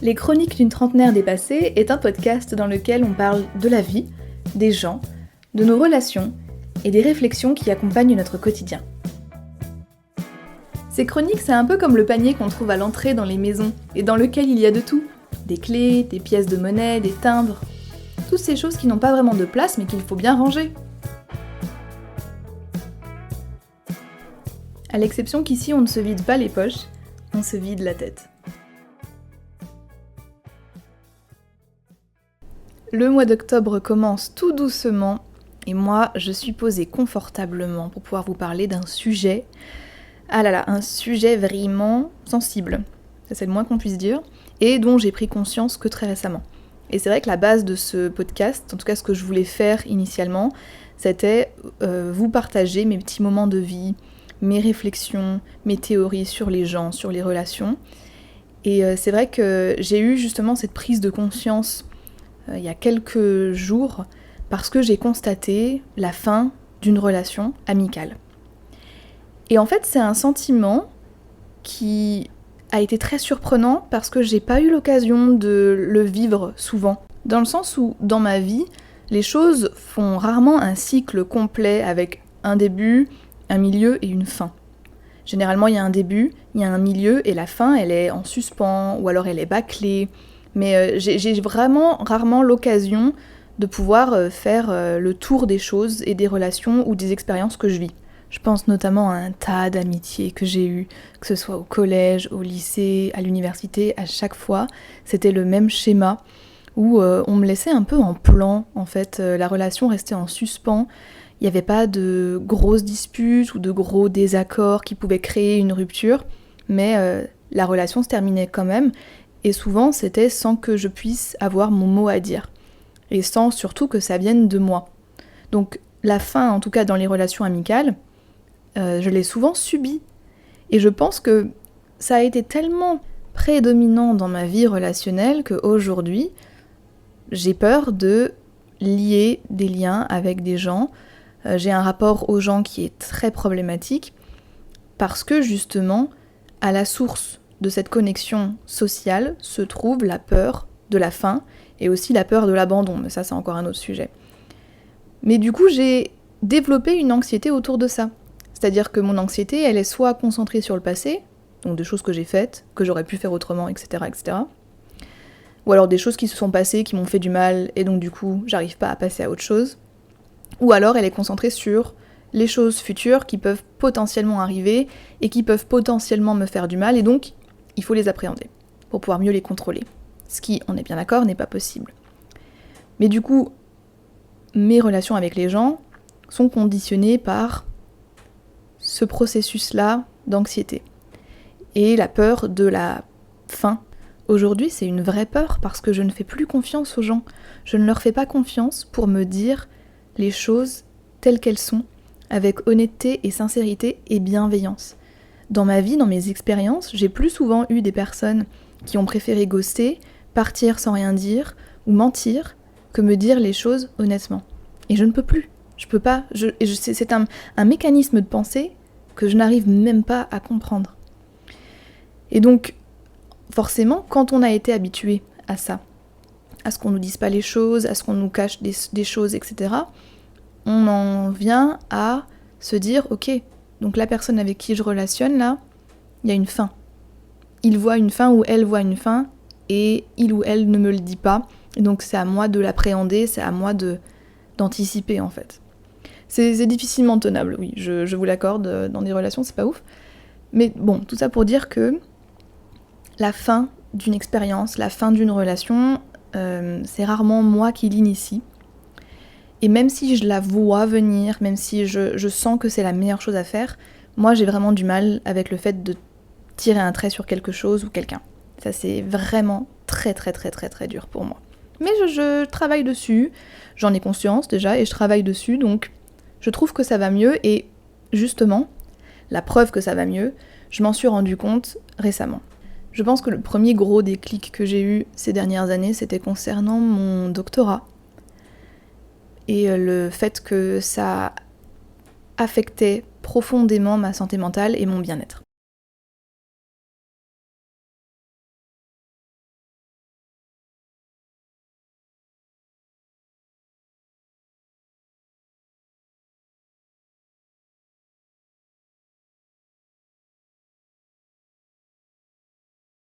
Les Chroniques d'une trentenaire dépassée est un podcast dans lequel on parle de la vie, des gens, de nos relations et des réflexions qui accompagnent notre quotidien. Ces chroniques, c'est un peu comme le panier qu'on trouve à l'entrée dans les maisons et dans lequel il y a de tout. Des clés, des pièces de monnaie, des timbres. Toutes ces choses qui n'ont pas vraiment de place mais qu'il faut bien ranger. À l'exception qu'ici on ne se vide pas les poches, on se vide la tête. Le mois d'octobre commence tout doucement et moi je suis posée confortablement pour pouvoir vous parler d'un sujet, un sujet vraiment sensible, ça c'est le moins qu'on puisse dire, et dont j'ai pris conscience que très récemment. Et c'est vrai que la base de ce podcast, en tout cas ce que je voulais faire initialement, c'était vous partager mes petits moments de vie, mes réflexions, mes théories sur les gens, sur les relations. Et c'est vrai que j'ai eu justement cette prise de conscience il y a quelques jours parce que j'ai constaté la fin d'une relation amicale. Et en fait, c'est un sentiment qui a été très surprenant parce que j'ai pas eu l'occasion de le vivre souvent. Dans le sens où, dans ma vie, les choses font rarement un cycle complet avec un début, un milieu et une fin. Généralement, il y a un début, il y a un milieu et la fin, elle est en suspens ou alors elle est bâclée. Mais j'ai vraiment rarement l'occasion de pouvoir faire le tour des choses et des relations ou des expériences que je vis. Je pense notamment à un tas d'amitiés que j'ai eues, que ce soit au collège, au lycée, à l'université, à chaque fois, c'était le même schéma où on me laissait un peu en plan, en fait, la relation restait en suspens, il n'y avait pas de grosses disputes ou de gros désaccords qui pouvaient créer une rupture, mais la relation se terminait quand même, et souvent c'était sans que je puisse avoir mon mot à dire, et sans surtout que ça vienne de moi. Donc la fin, en tout cas dans les relations amicales, je l'ai souvent subie. Et je pense que ça a été tellement prédominant dans ma vie relationnelle qu'aujourd'hui, j'ai peur de lier des liens avec des gens. J'ai un rapport aux gens qui est très problématique parce que justement, à la source de cette connexion sociale se trouve la peur de la fin et aussi la peur de l'abandon. Mais ça, c'est encore un autre sujet. Mais du coup, j'ai développé une anxiété autour de ça. C'est-à-dire que mon anxiété, elle est soit concentrée sur le passé, donc des choses que j'ai faites, que j'aurais pu faire autrement, etc., etc. Ou alors des choses qui se sont passées, qui m'ont fait du mal, et donc du coup, j'arrive pas à passer à autre chose. Ou alors elle est concentrée sur les choses futures qui peuvent potentiellement arriver, et qui peuvent potentiellement me faire du mal, et donc il faut les appréhender, pour pouvoir mieux les contrôler. Ce qui, on est bien d'accord, n'est pas possible. Mais du coup, mes relations avec les gens sont conditionnées par ce processus-là d'anxiété. Et la peur de la fin. Aujourd'hui, c'est une vraie peur parce que je ne fais plus confiance aux gens. Je ne leur fais pas confiance pour me dire les choses telles qu'elles sont, avec honnêteté et sincérité et bienveillance. Dans ma vie, dans mes expériences, j'ai plus souvent eu des personnes qui ont préféré ghoster, partir sans rien dire ou mentir que me dire les choses honnêtement. Et je ne peux plus. Je peux pas. C'est un mécanisme de pensée que je n'arrive même pas à comprendre. Et donc, forcément, quand on a été habitué à ça, à ce qu'on nous dise pas les choses, à ce qu'on nous cache des choses, etc., on en vient à se dire, ok, donc la personne avec qui je relationne, là, il y a une fin. Il voit une fin ou elle voit une fin, et il ou elle ne me le dit pas, et donc c'est à moi de l'appréhender, c'est à moi d'anticiper, en fait. C'est difficilement tenable, oui, je vous l'accorde, dans des relations, c'est pas ouf. Mais bon, tout ça pour dire que la fin d'une expérience, la fin d'une relation, c'est rarement moi qui l'initie. Et même si je la vois venir, même si je sens que c'est la meilleure chose à faire, moi j'ai vraiment du mal avec le fait de tirer un trait sur quelque chose ou quelqu'un. Ça c'est vraiment très très très très très dur pour moi. Mais je travaille dessus, j'en ai conscience déjà et je travaille dessus, donc je trouve que ça va mieux et justement, la preuve que ça va mieux, je m'en suis rendu compte récemment. Je pense que le premier gros déclic que j'ai eu ces dernières années, c'était concernant mon doctorat. Et le fait que ça affectait profondément ma santé mentale et mon bien-être.